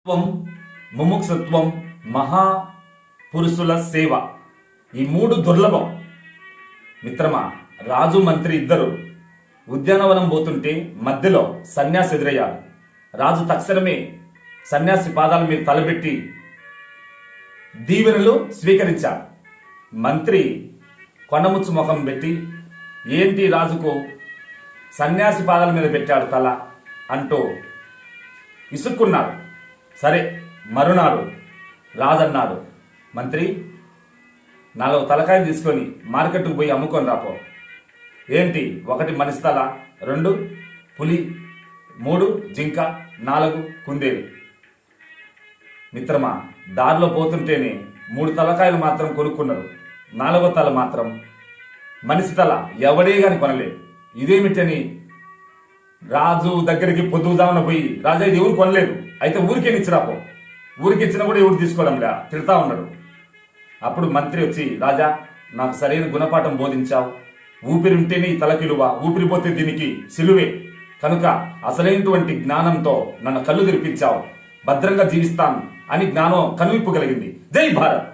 ముముక్షత్వం, మహాపురుషుల సేవ, ఈ మూడు దుర్లభం. మిత్రమా, రాజు మంత్రి ఇద్దరు ఉద్యానవనం పోతుంటే మధ్యలో సన్యాసి ఎదురయ్యాడు. రాజు తక్షణమే సన్యాసి పాదాల మీద తలబెట్టి దీవెనలు స్వీకరించాడు. మంత్రి కొనముచ్చు ముఖం పెట్టి, ఏంటి రాజుకు సన్యాసి పాదాల మీద పెట్టాడు తల అంటూ ఇసుక్కున్నాడు. సరే, మరునాడు రాజన్నాడు, మంత్రి, 4 తలకాయలు తీసుకొని మార్కెట్కు పోయి అమ్ముకొని రాపో. ఏంటి? 1 మనిషి తల, 2 పులి, 3 జింక, 4 కుందేలు. మిత్రమా, దారిలో పోతుంటేనే 3 తలకాయలు మాత్రం కొనుక్కున్నారు, 4వ తల మాత్రం మనిషి తల ఎవడే గాని కొనలేదు. ఇదేమిటని రాజు దగ్గరికి పొద్దుదామన పోయి, రాజా ఇది ఎవరు కొనలేదు, అయితే ఊరికే ఇచ్చిరాపో. ఊరికి ఇచ్చినా కూడా ఎవరు తీసుకోవడంలే, తిడతా ఉన్నాడు. అప్పుడు మంత్రి వచ్చి, రాజా, నాకు సరైన గుణపాఠం బోధించావు. ఊపిరి ఉంటేనే ఈ తలకిలువ, ఊపిరిపోతే దీనికి సిలువే. కనుక అసలైనటువంటి జ్ఞానంతో నన్ను కళ్ళు తెరిపించావు, భద్రంగా జీవిస్తాను అని జ్ఞానం కనువిప్పు కలిగింది. జై భారత్.